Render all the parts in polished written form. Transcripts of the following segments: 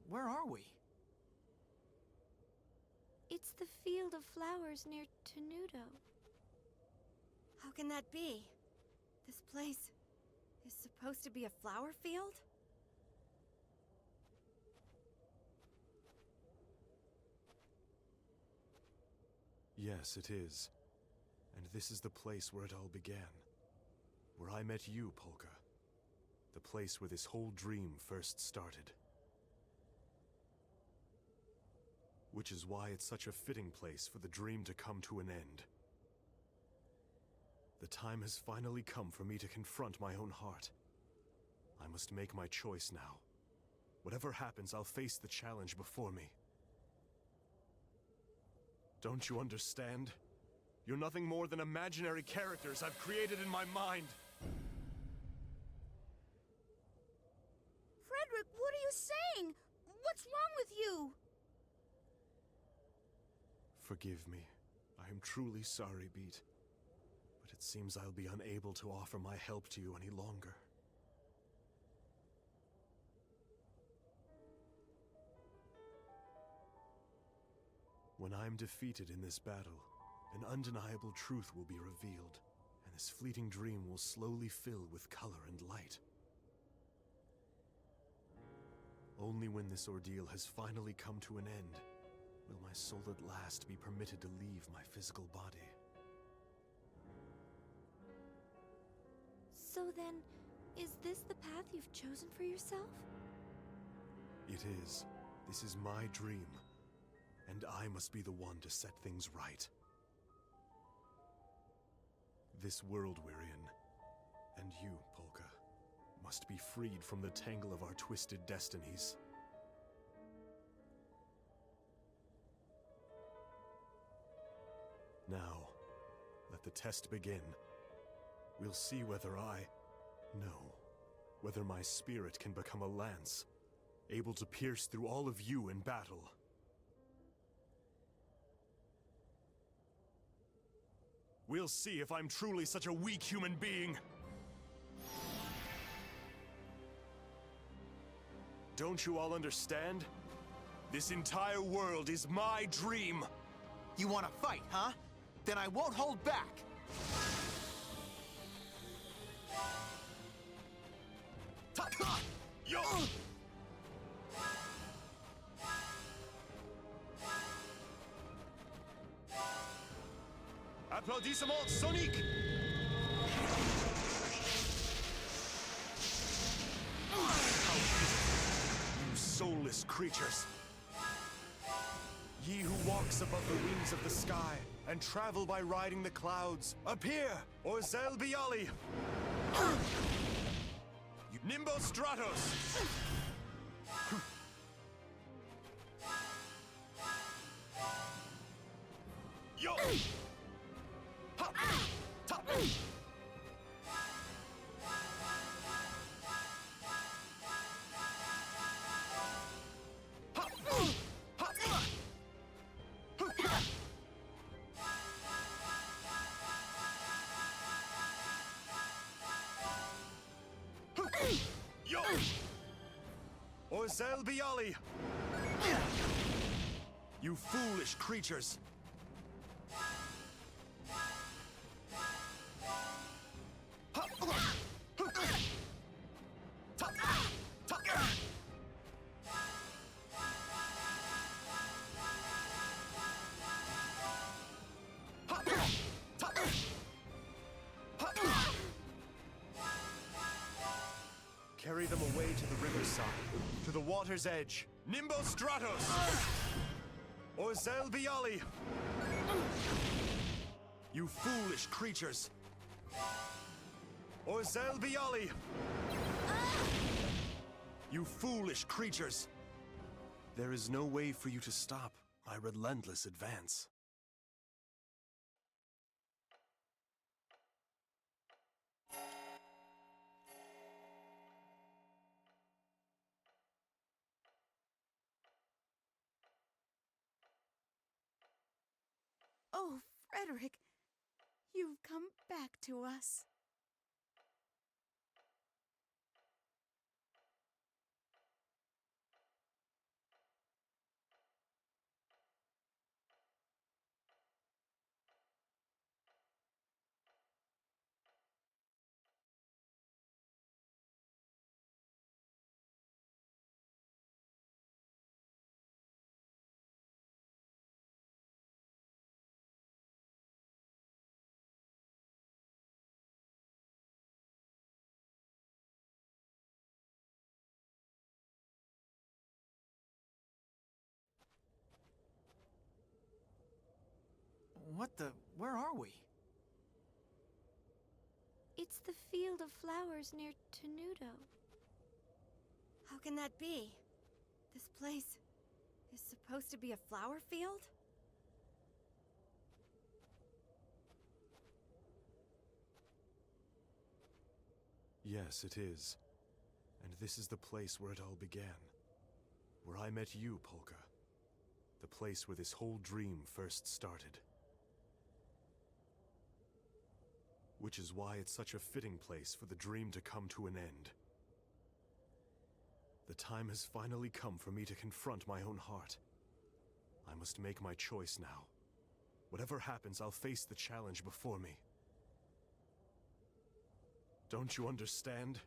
Where are we? It's the field of flowers near Tenuto. How can that be? This place is supposed to be a flower field? Yes, it is. And this is the place where it all began. Where I met you, Polka. The place where this whole dream first started. Which is why it's such a fitting place for the dream to come to an end. The time has finally come for me to confront my own heart. I must make my choice now. Whatever happens, I'll face the challenge before me. Don't you understand? You're nothing more than imaginary characters I've created in my mind. Frederic, what are you saying? What's wrong with you? Forgive me. I am truly sorry, Beat. But it seems I'll be unable to offer my help to you any longer. When I'm defeated in this battle, an undeniable truth will be revealed, and this fleeting dream will slowly fill with color and light. Only when this ordeal has finally come to an end, will my soul at last be permitted to leave my physical body. So then, is this the path you've chosen for yourself? It is. This is my dream, and I must be the one to set things right. This world we're in, and you, Polka, must be freed from the tangle of our twisted destinies. Now, let the test begin. We'll see whether whether my spirit can become a lance, able to pierce through all of you in battle. We'll see if I'm truly such a weak human being. Don't you all understand? This entire world is my dream! You want to fight, huh? Then I won't hold back! Yo! Applaudissements soniques! You soulless creatures! Ye who walks above the wings of the sky and travel by riding the clouds, appear! Orzel Biali! Nimbo Stratos! Yo! Ha! Ta! Ha! Ha! Yo! Orzel Biali! You foolish creatures! Carry them away to the riverside, to the water's edge. Nimbo Stratos! Orzel Biali! You foolish creatures! Orzel Biali! You foolish creatures! There is no way for you to stop my relentless advance. Oh, Frederic, you've come back to us. What the... Where are we? It's the field of flowers near Tenuto. How can that be? This place is supposed to be a flower field? Yes, it is. And this is the place where it all began. Where I met you, Polka. The place where this whole dream first started. Which is why it's such a fitting place for the dream to come to an end. The time has finally come for me to confront my own heart. I must make my choice now. Whatever happens, I'll face the challenge before me. Don't you understand?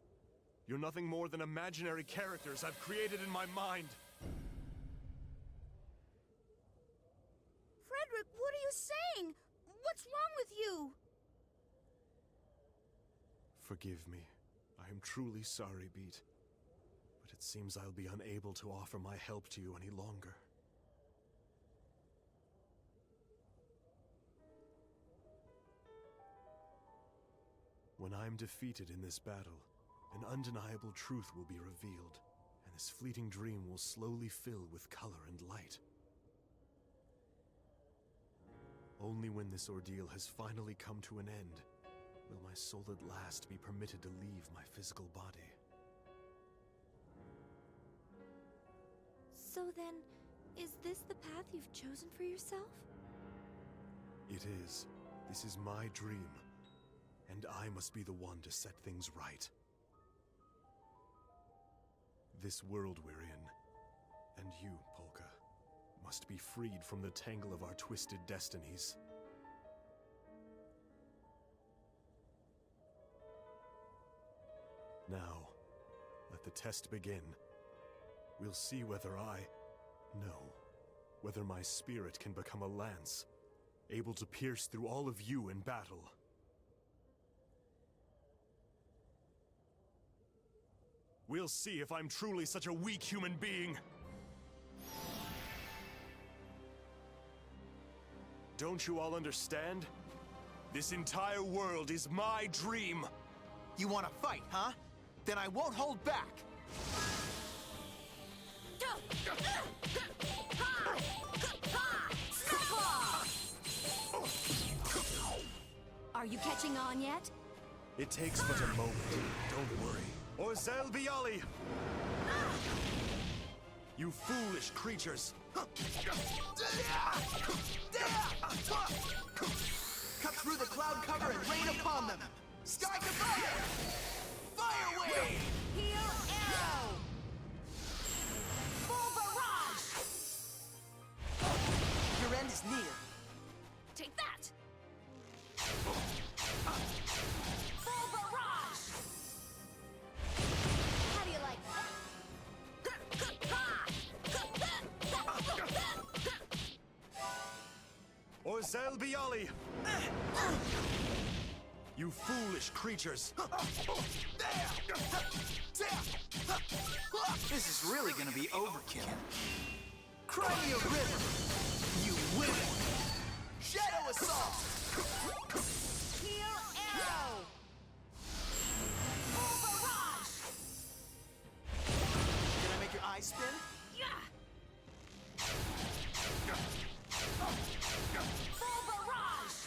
You're nothing more than imaginary characters I've created in my mind. Frederic, what are you saying? What's wrong with you? Forgive me. I am truly sorry, Beat. But it seems I'll be unable to offer my help to you any longer. When I'm defeated in this battle, an undeniable truth will be revealed, and this fleeting dream will slowly fill with color and light. Only when this ordeal has finally come to an end will my soul at last be permitted to leave my physical body. So then, is this the path you've chosen for yourself? It is. This is my dream, and I must be the one to set things right. This world we're in, and you, Polka, must be freed from the tangle of our twisted destinies. Now, let the test begin. We'll see whether whether my spirit can become a lance, able to pierce through all of you in battle. We'll see if I'm truly such a weak human being. Don't you all understand? This entire world is my dream! You want to fight, huh? Then I won't hold back! Are you catching on yet? It takes but a moment. Don't worry. Orzel Bialy! You foolish creatures! Cut through the cloud cover and rain upon them! Sky to fire! Fire wave! Heal arrow! Full barrage! Your end is near. Take that! Full barrage! How do you like that? Orzel Bialy! You foolish creatures! This is really gonna be overkill. Cry me a river, you win! Shadow Assault! Heal arrow! Full barrage! Can I make your eyes spin? Yeah! Full barrage!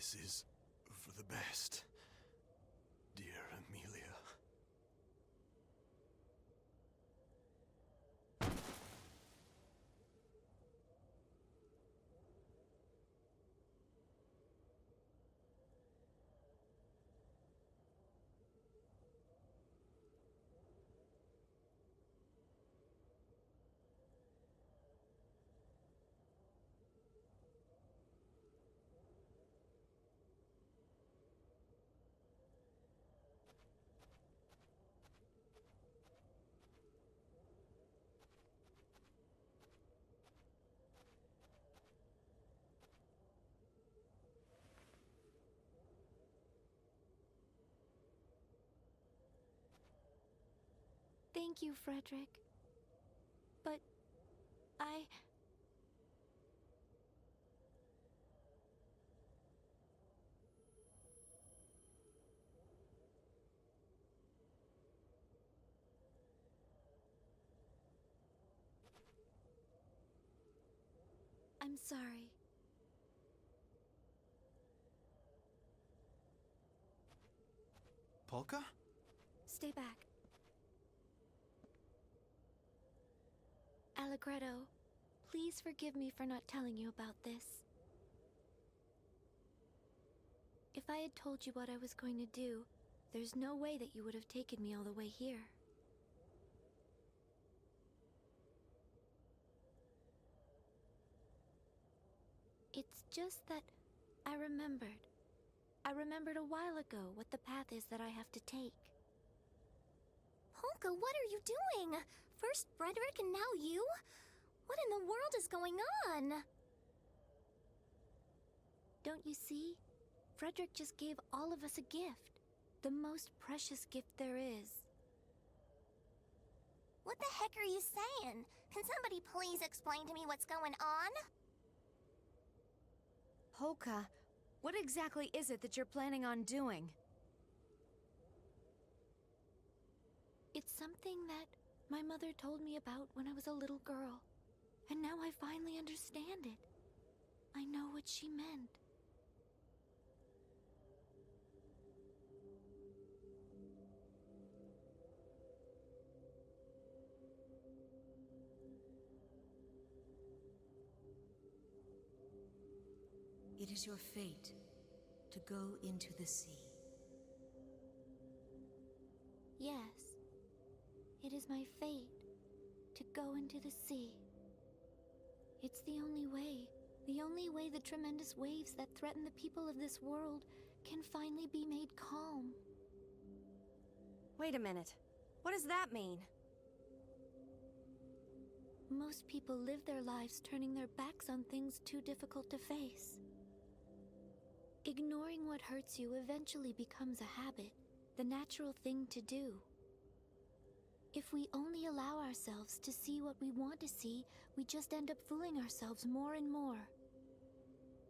this is for the best, dear Amelia. Thank you, Frederic. But I'm sorry. Polka? Stay back. Allegretto, please forgive me for not telling you about this. If I had told you what I was going to do, there's no way that you would have taken me all the way here. It's just that I remembered a while ago what the path is that I have to take. Polka, what are you doing? First Frederic and now you? What in the world is going on? Don't you see? Frederic just gave all of us a gift. The most precious gift there is. What the heck are you saying? Can somebody please explain to me what's going on? Polka, what exactly is it that you're planning on doing? It's something that my mother told me about when I was a little girl. And now I finally understand it. I know what she meant. It is your fate to go into the sea. Yes, it is my fate to go into the sea. It's the only way the tremendous waves that threaten the people of this world can finally be made calm. Wait a minute. What does that mean? Most people live their lives turning their backs on things too difficult to face. Ignoring what hurts you eventually becomes a habit, the natural thing to do. If we only allow ourselves to see what we want to see, we just end up fooling ourselves more and more.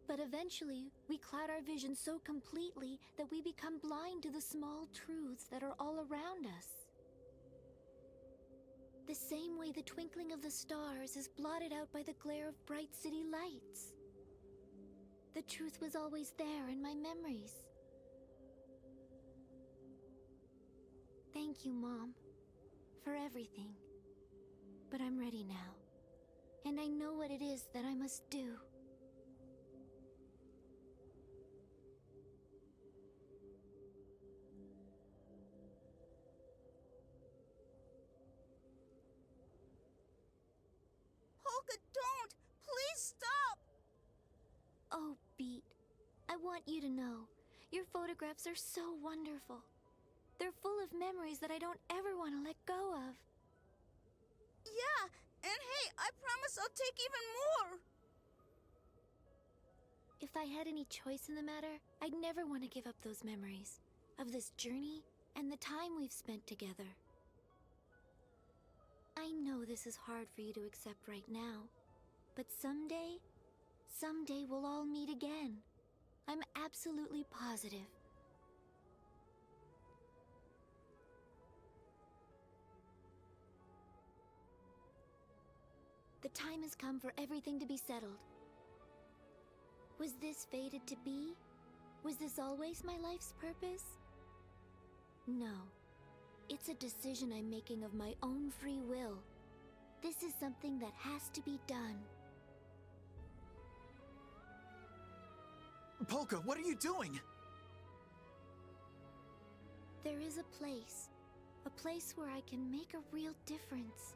But eventually, we cloud our vision so completely that we become blind to the small truths that are all around us. The same way the twinkling of the stars is blotted out by the glare of bright city lights. The truth was always there in my memories. Thank you, Mom, for everything. But I'm ready now, and I know what it is that I must do. Polka, don't! Please stop! Oh, Beat, I want you to know, your photographs are so wonderful. They're full of memories that I don't ever want to let go of. Yeah, and hey, I promise I'll take even more! If I had any choice in the matter, I'd never want to give up those memories of this journey and the time we've spent together. I know this is hard for you to accept right now, but someday we'll all meet again. I'm absolutely positive. The time has come for everything to be settled. Was this fated to be? Was this always my life's purpose? No. It's a decision I'm making of my own free will. This is something that has to be done. Polka, what are you doing? There is a place where I can make a real difference,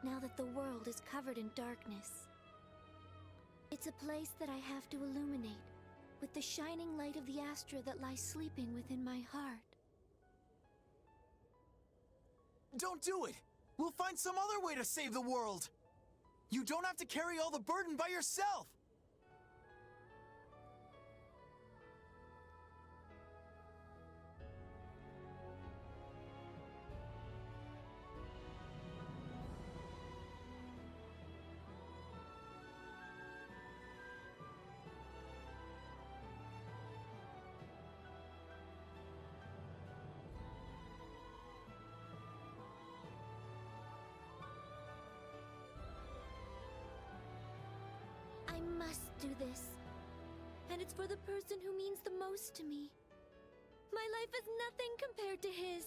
now that the world is covered in darkness. It's a place that I have to illuminate, with the shining light of the Astra that lies sleeping within my heart. Don't do it! We'll find some other way to save the world! You don't have to carry all the burden by yourself! I must do this. And it's for the person who means the most to me. My life is nothing compared to his.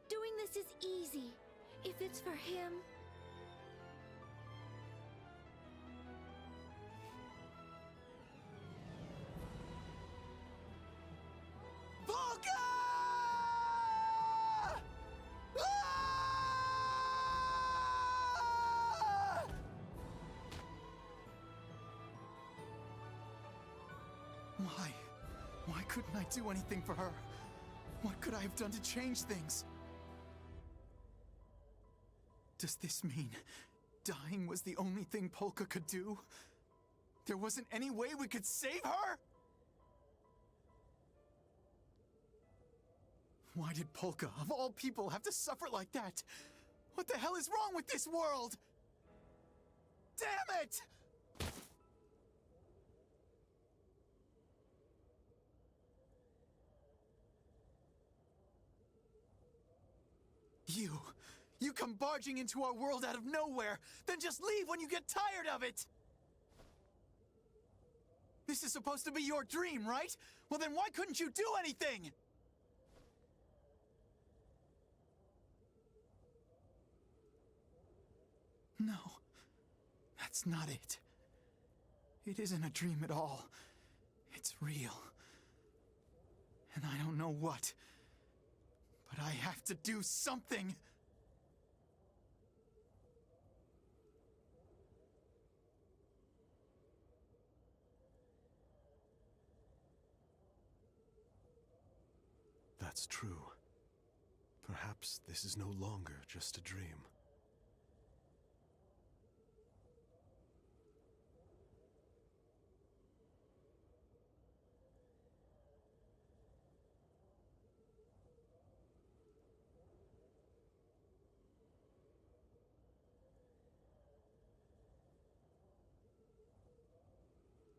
Doing this is easy, if it's for him. Polka! Why couldn't I do anything for her? What could I have done to change things? Does this mean dying was the only thing Polka could do? There wasn't any way we could save her? Why did Polka, of all people, have to suffer like that? What the hell is wrong with this world? Damn it! You come barging into our world out of nowhere, then just leave when you get tired of it! This is supposed to be your dream, right? Well then why couldn't you do anything? No, that's not it. It isn't a dream at all. It's real. And I don't know what. But I have to do something! That's true. Perhaps this is no longer just a dream.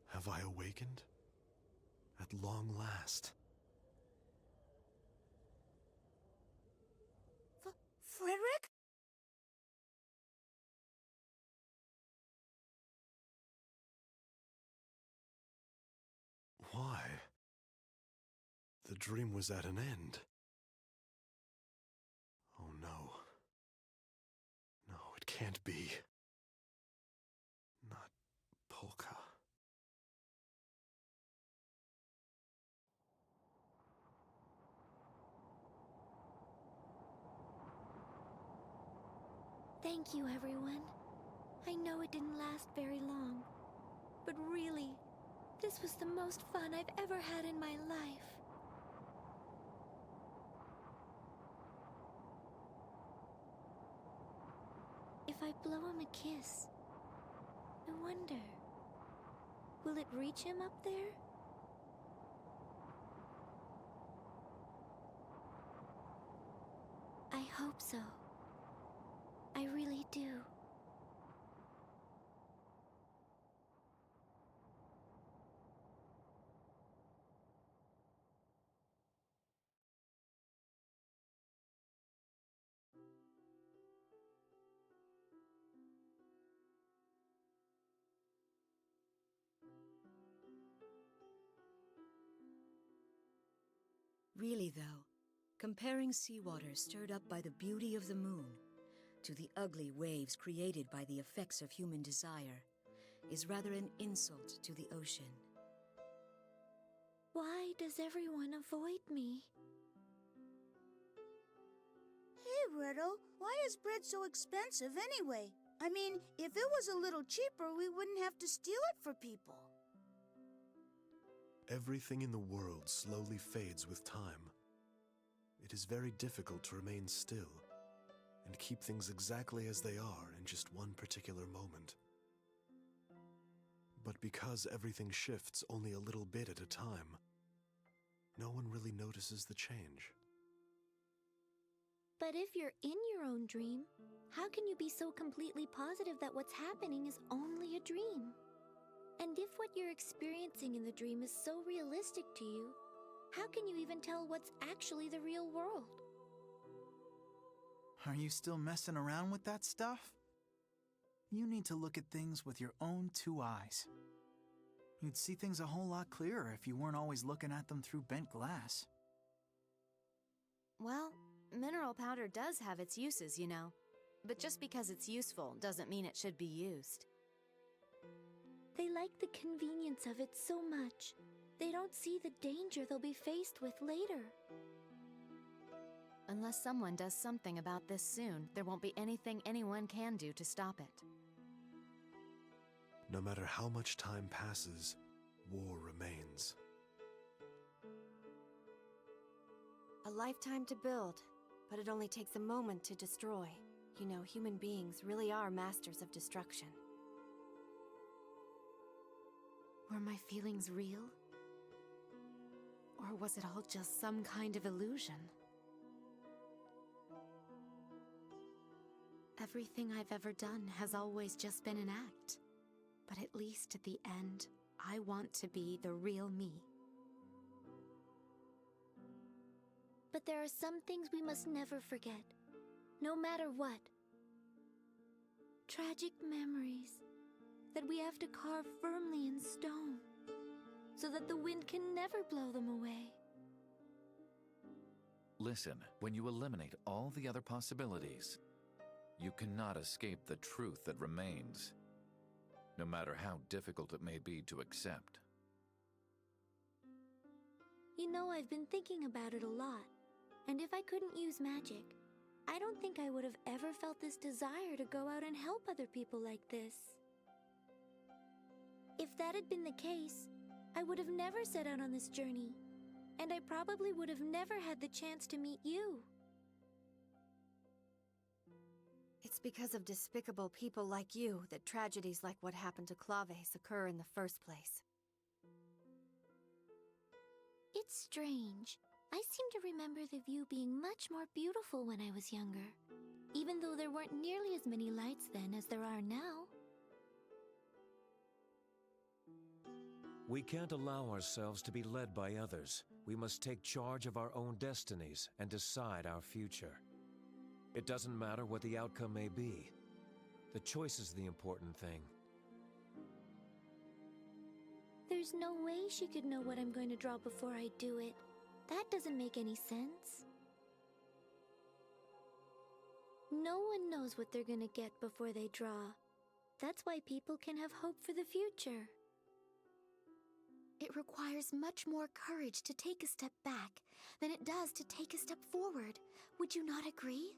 Have I awakened? At long last. Frederic? Why? The dream was at an end. Oh no. No, it can't be. Not Polka. Thank you, everyone. I know it didn't last very long, but really, this was the most fun I've ever had in my life. If I blow him a kiss, I wonder, will it reach him up there? I hope so. I really do. Really, though, comparing seawater stirred up by the beauty of the moon to the ugly waves created by the effects of human desire is rather an insult to the ocean. Why does everyone avoid me? Hey, Riddle, why is bread so expensive anyway? I mean, if it was a little cheaper, we wouldn't have to steal it for people. Everything in the world slowly fades with time. It is very difficult to remain still and keep things exactly as they are in just one particular moment. But because everything shifts only a little bit at a time, no one really notices the change. But if you're in your own dream, how can you be so completely positive that what's happening is only a dream? And if what you're experiencing in the dream is so realistic to you, how can you even tell what's actually the real world? Are you still messing around with that stuff? You need to look at things with your own two eyes. You'd see things a whole lot clearer if you weren't always looking at them through bent glass. Well, mineral powder does have its uses, you know. But just because it's useful doesn't mean it should be used. They like the convenience of it so much, they don't see the danger they'll be faced with later. Unless someone does something about this soon, there won't be anything anyone can do to stop it. No matter how much time passes, war remains. A lifetime to build, but it only takes a moment to destroy. You know, human beings really are masters of destruction. Were my feelings real? Or was it all just some kind of illusion? Everything I've ever done has always just been an act. But at least at the end, I want to be the real me. But there are some things we must never forget, no matter what. Tragic memories that we have to carve firmly in stone, so that the wind can never blow them away. Listen, when you eliminate all the other possibilities, you cannot escape the truth that remains, no matter how difficult it may be to accept. You know, I've been thinking about it a lot, and if I couldn't use magic, I don't think I would have ever felt this desire to go out and help other people like this. If that had been the case, I would have never set out on this journey, and I probably would have never had the chance to meet you. It's because of despicable people like you that tragedies like what happened to Claves occur in the first place. It's strange. I seem to remember the view being much more beautiful when I was younger, even though there weren't nearly as many lights then as there are now. We can't allow ourselves to be led by others. We must take charge of our own destinies and decide our future. It doesn't matter what the outcome may be. The choice is the important thing. There's no way she could know what I'm going to draw before I do it. That doesn't make any sense. No one knows what they're gonna get before they draw. That's why people can have hope for the future. It requires much more courage to take a step back than it does to take a step forward. Would you not agree?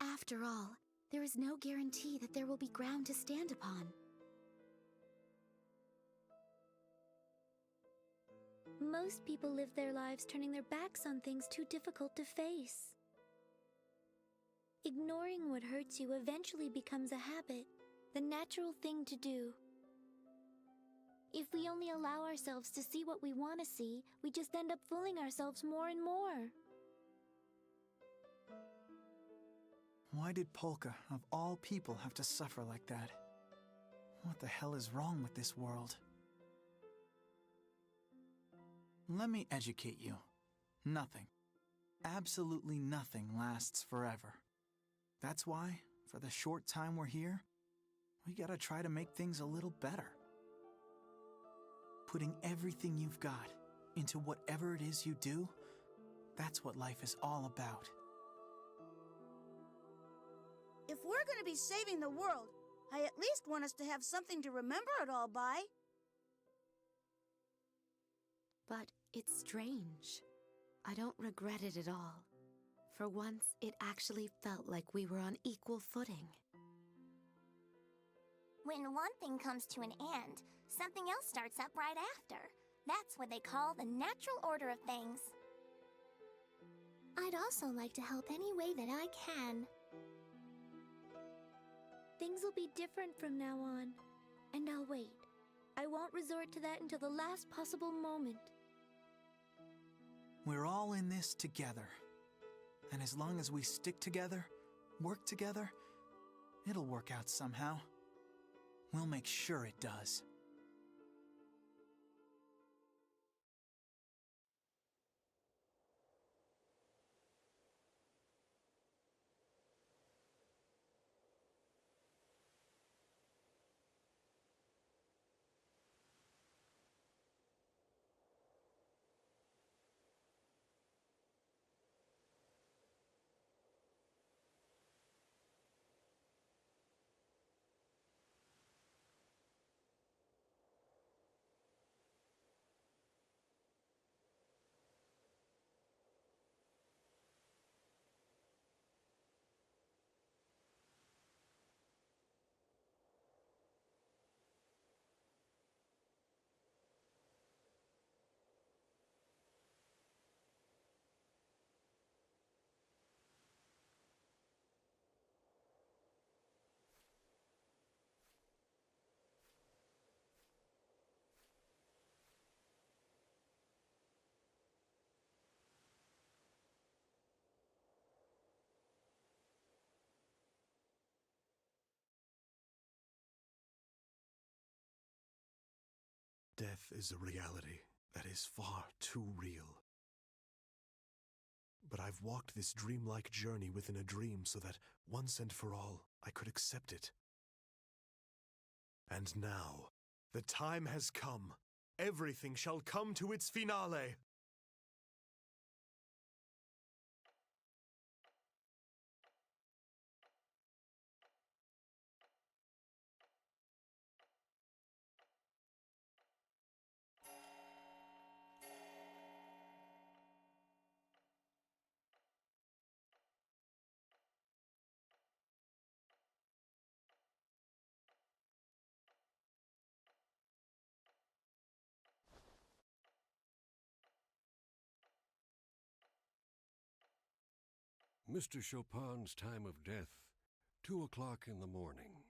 After all, there is no guarantee that there will be ground to stand upon. Most people live their lives turning their backs on things too difficult to face. Ignoring what hurts you eventually becomes a habit, the natural thing to do. If we only allow ourselves to see what we want to see, we just end up fooling ourselves more and more. Why did Polka, of all people, have to suffer like that? What the hell is wrong with this world? Let me educate you. Nothing, absolutely nothing lasts forever. That's why, for the short time we're here, we gotta try to make things a little better. Putting everything you've got, into whatever it is you do, that's what life is all about. If we're gonna be saving the world, I at least want us to have something to remember it all by. But it's strange. I don't regret it at all. For once, it actually felt like we were on equal footing. When one thing comes to an end, something else starts up right after. That's what they call the natural order of things. I'd also like to help any way that I can. Things will be different from now on, and I'll wait. I won't resort to that until the last possible moment. We're all in this together. And as long as we stick together, work together, it'll work out somehow. We'll make sure it does. Death is a reality that is far too real. But I've walked this dreamlike journey within a dream so that, once and for all, I could accept it. And now, the time has come. Everything shall come to its finale. Mr. Chopin's time of death, 2 o'clock in the morning.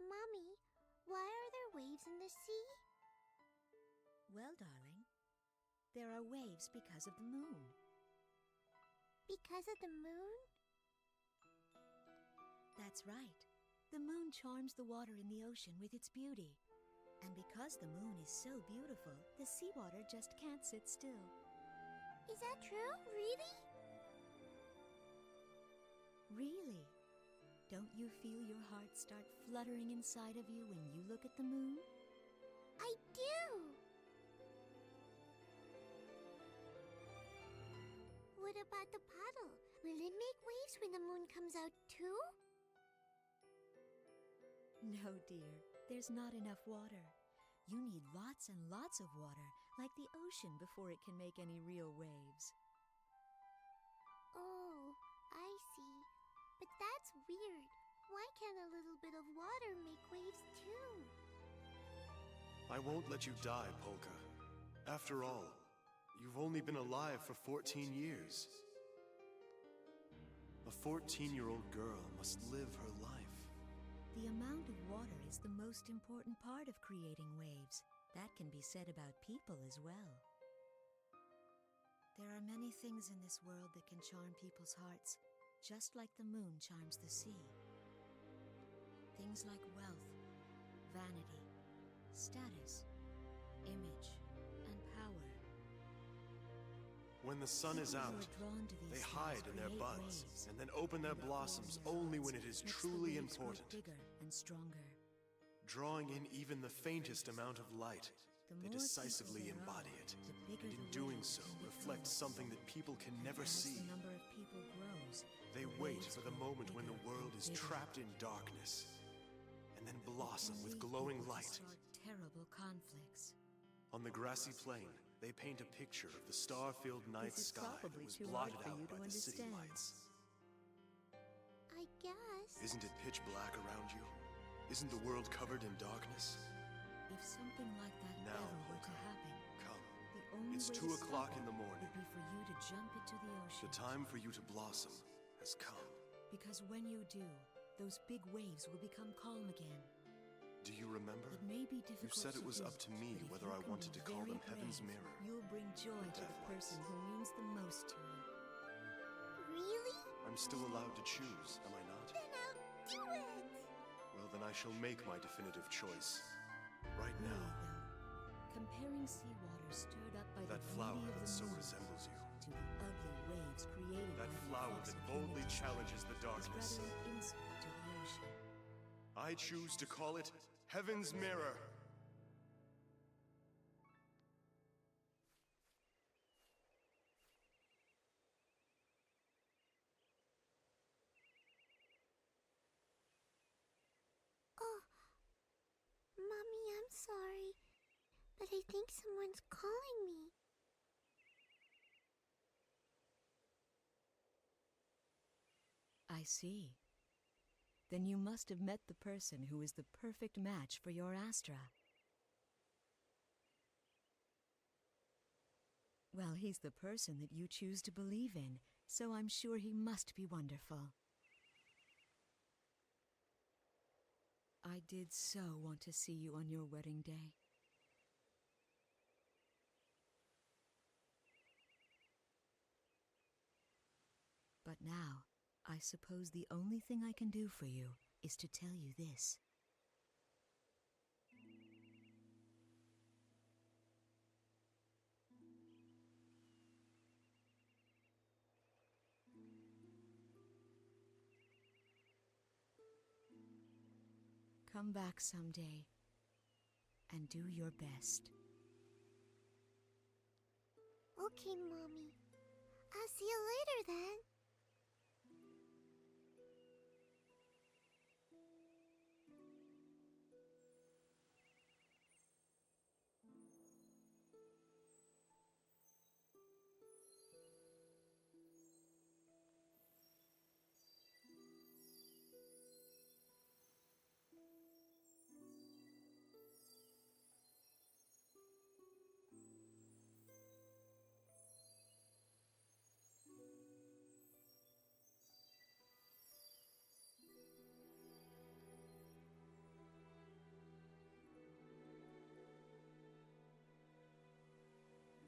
Mommy, why are there waves in the sea? Well, darling, there are waves because of the moon. Because of the moon? That's right. The moon charms the water in the ocean with its beauty. And because the moon is so beautiful, the seawater just can't sit still. Is that true? Really? Really? Don't you feel your heart start fluttering inside of you when you look at the moon? I do! What about the puddle? Will it make waves when the moon comes out too? No, dear. There's not enough water. You need lots and lots of water, like the ocean, before it can make any real waves. Oh, I see. But that's weird. Why can't a little bit of water make waves too? I won't let you die, Polka. After all, you've only been alive for 14 years. A 14-year-old girl must live her life. The amount of water is the most important part of creating waves. That can be said about people as well. There are many things in this world that can charm people's hearts, just like the moon charms the sea. Things like wealth, vanity, status, image, and power. When the sun is out, they hide in their buds and then open their blossoms only when it is truly important. Bigger and stronger. Drawing in even the faintest amount of light, they decisively embody it, and in doing so reflect something that people can never see. The number of people grows. They wait for the moment when the world is trapped in darkness, and then blossom with glowing light. Terrible conflicts. On the grassy plain, they paint a picture of the star-filled night sky that was blotted out by the city lights. I guess. Isn't it pitch black around you? Isn't the world covered in darkness? If something like that Now, ever were to happen, Come. the only It's way 2 to o'clock stop in the it morning. would be for you to jump into the ocean. The time for you to blossom has come. Because when you do, those big waves will become calm again. Do you remember? It may be difficult. You said it was do, up to me but if whether you I can wanted be to call very them Heaven's brave, Mirror. You'll bring joy to the Death person lights. who means the most to you. Really? I'm still allowed to choose, am I not? Then I'll do it! Well, then I shall make my definitive choice. Right Really, now. though, comparing seawater stirred up by That the flower beauty of that the so moon resembles you. to the ugly waves created That by the flower effects that of boldly human challenges the is darkness. rather an insult to the ocean. I choose to call it Heaven's Mirror. Oh, Mommy, I'm sorry, but I think someone's calling me. I see. Then you must have met the person who is the perfect match for your Astra. Well, he's the person that you choose to believe in, so I'm sure he must be wonderful. I did so want to see you on your wedding day. But now, I suppose the only thing I can do for you is to tell you this. Come back someday and do your best. Okay, Mommy. I'll see you later then.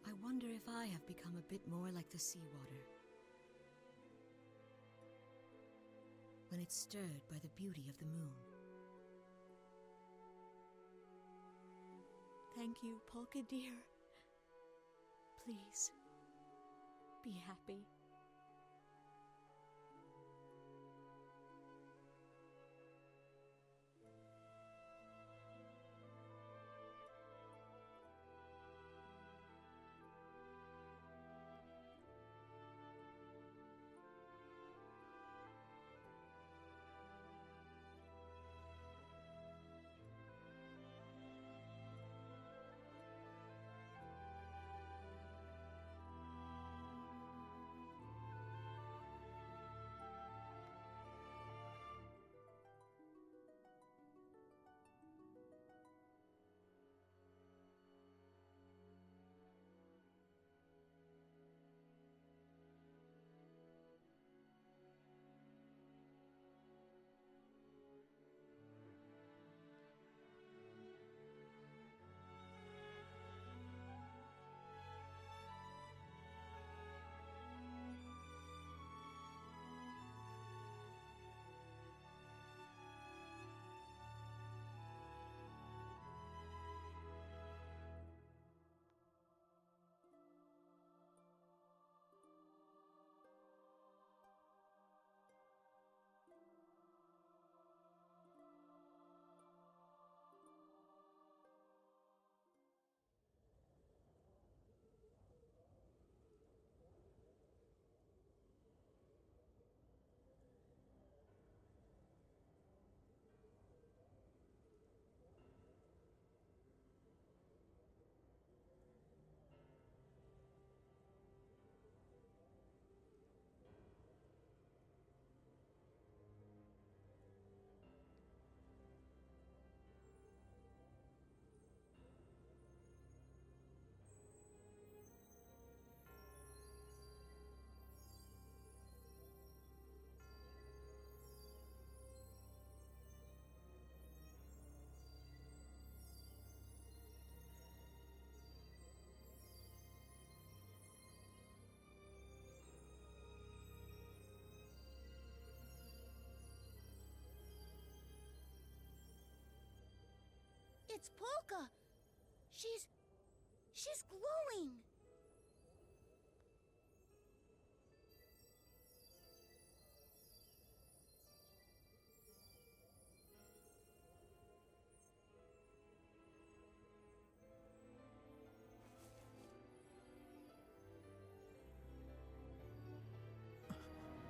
I wonder if I have become a bit more like the seawater. When it's stirred by the beauty of the moon. Thank you, Polka dear. Please, be happy. it's Polka! She's glowing!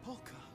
Polka.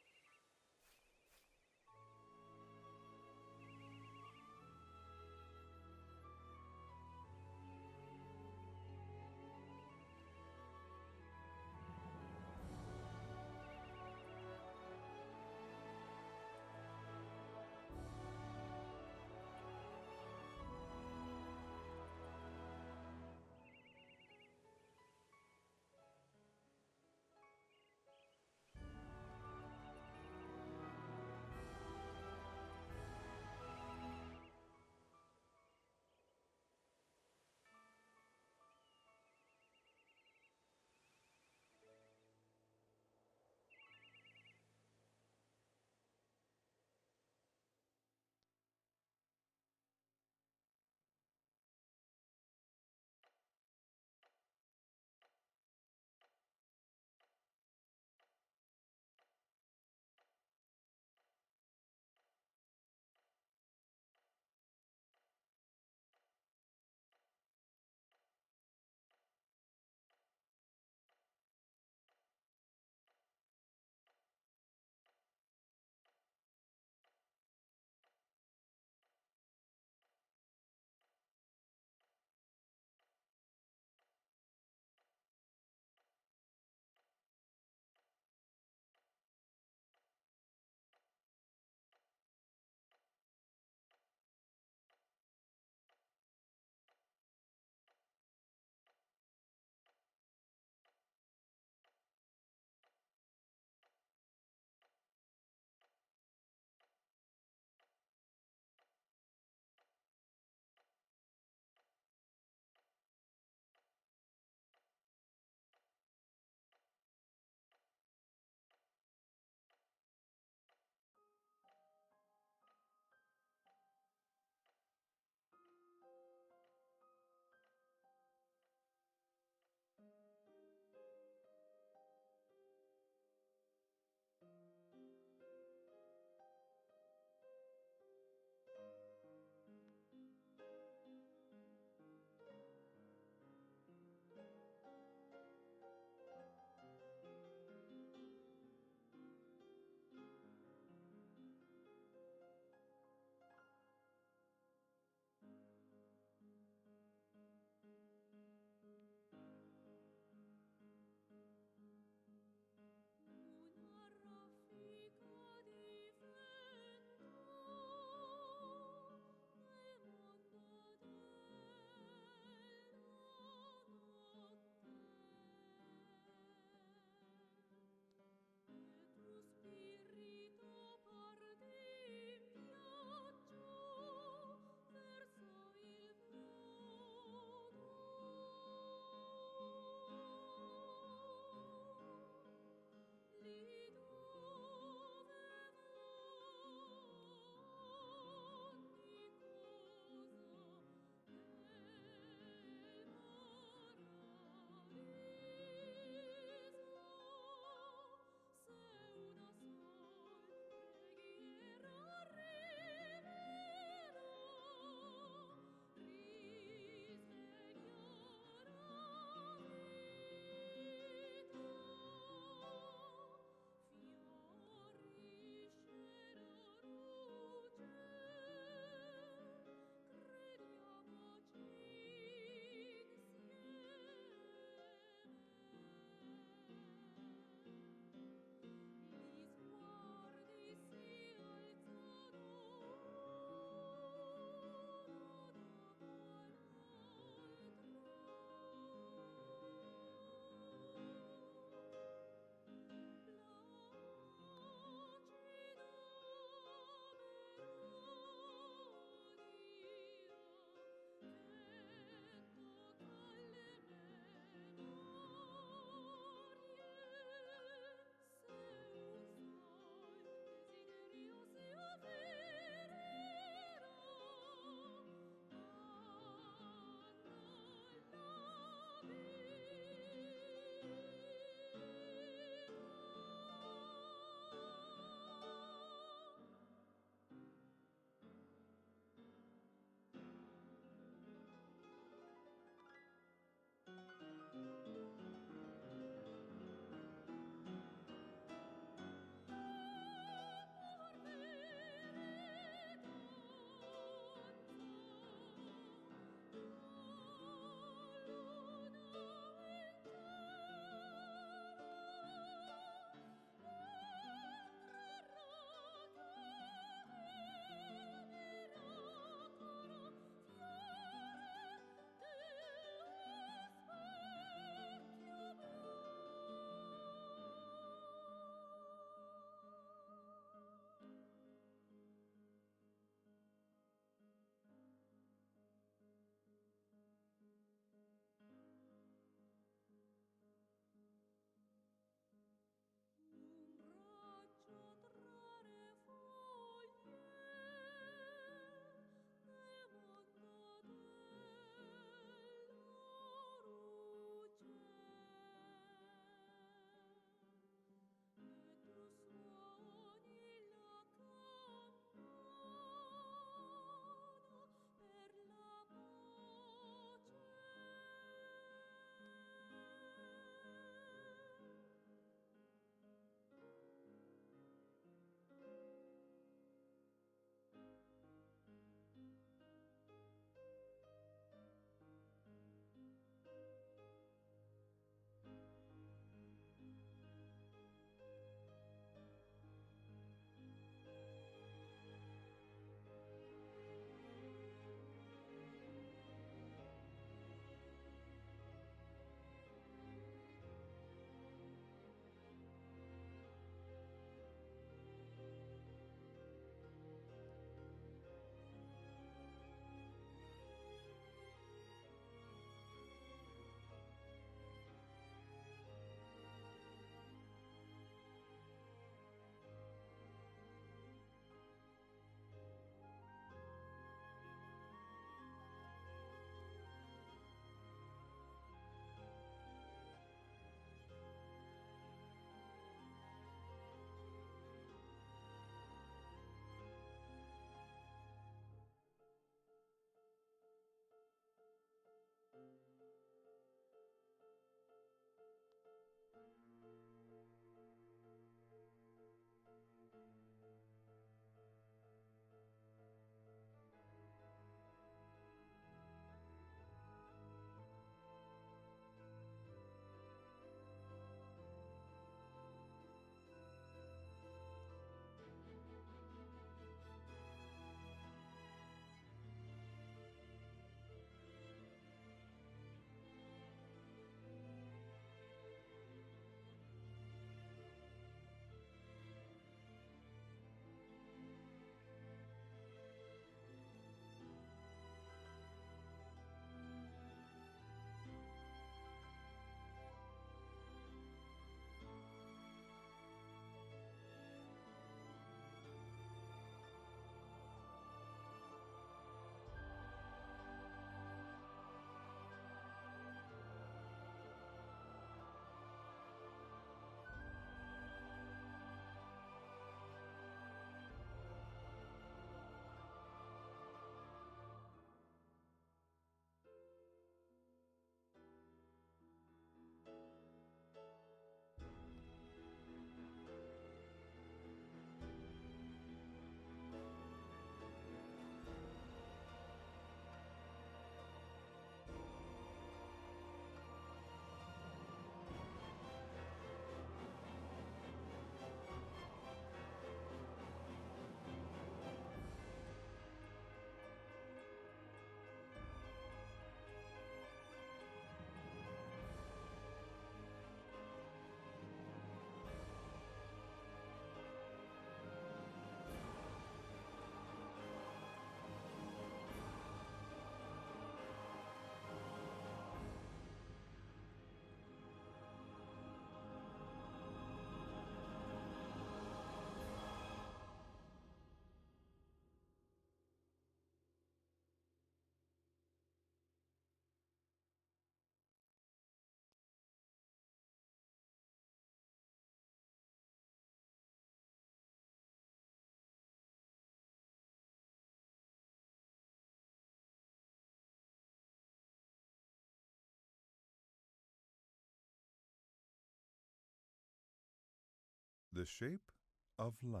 The shape of life.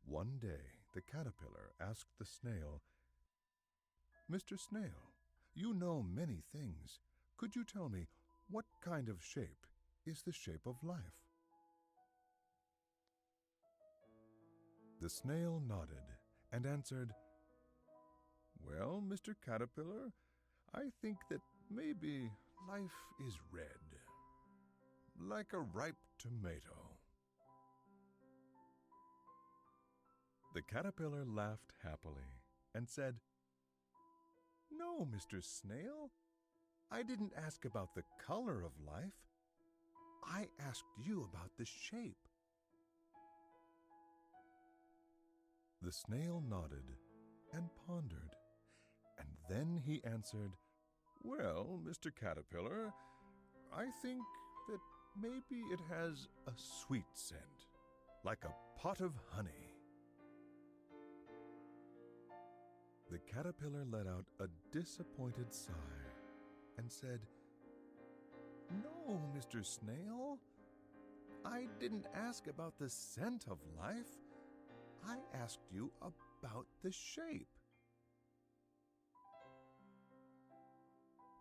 One day, the caterpillar asked the snail, "Mr. Snail, you know many things. Could you tell me what kind of shape is the shape of life?" The snail nodded and answered, "Well, Mr. Caterpillar, I think that maybe life is red, like a ripe tomato." The caterpillar laughed happily and said, "No, Mr. Snail, I didn't ask about the color of life. I asked you about the shape." The snail nodded and pondered, and then he answered, "Well, Mr. Caterpillar, I think that maybe it has a sweet scent, like a pot of honey." The caterpillar let out a disappointed sigh and said, "No, Mr. Snail, I didn't ask about the scent of life. I asked you about the shape."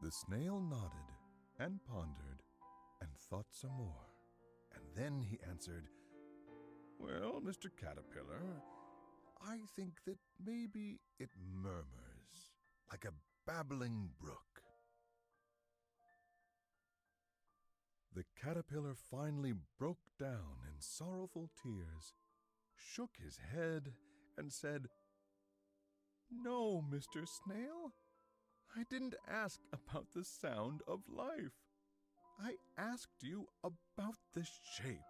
The snail nodded and pondered and thought some more, and then he answered, "Well, Mr. Caterpillar, I think that maybe it murmurs like a babbling brook." The caterpillar finally broke down in sorrowful tears, shook his head, and said, "No, Mr. Snail, I didn't ask about the sound of life. I asked you about the shape."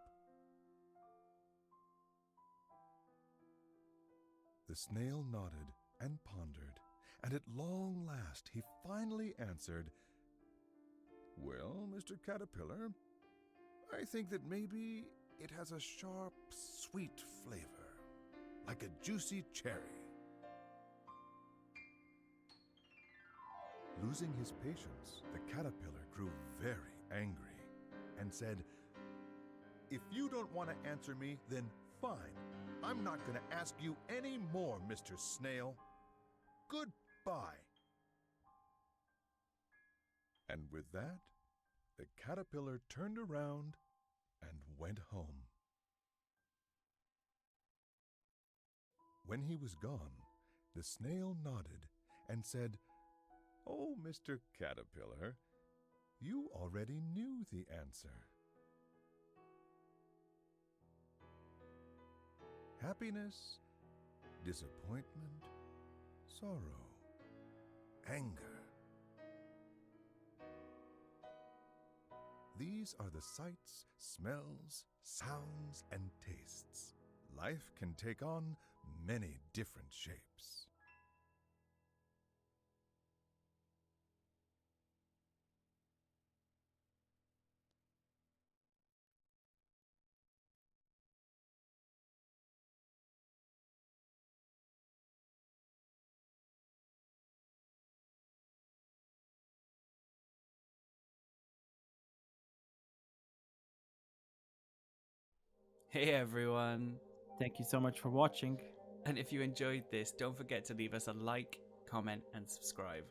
The snail nodded and pondered, and at long last he finally answered, "Well, Mr. Caterpillar, I think that maybe it has a sharp, sweet flavor, like a juicy cherry." Losing his patience, the caterpillar grew very angry and said, "If you don't want to answer me, then fine. I'm not going to ask you any more, Mr. Snail. Goodbye." And with that, the caterpillar turned around and went home. When he was gone, the snail nodded and said, "Oh, Mr. Caterpillar, you already knew the answer." Happiness, disappointment, sorrow, anger. These are the sights, smells, sounds, and tastes. Life can take on many different shapes. Hey everyone! Thank you so much for watching. And if you enjoyed this, don't forget to leave us a like, comment, and subscribe.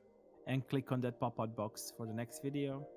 And click on that pop-out box for the next video.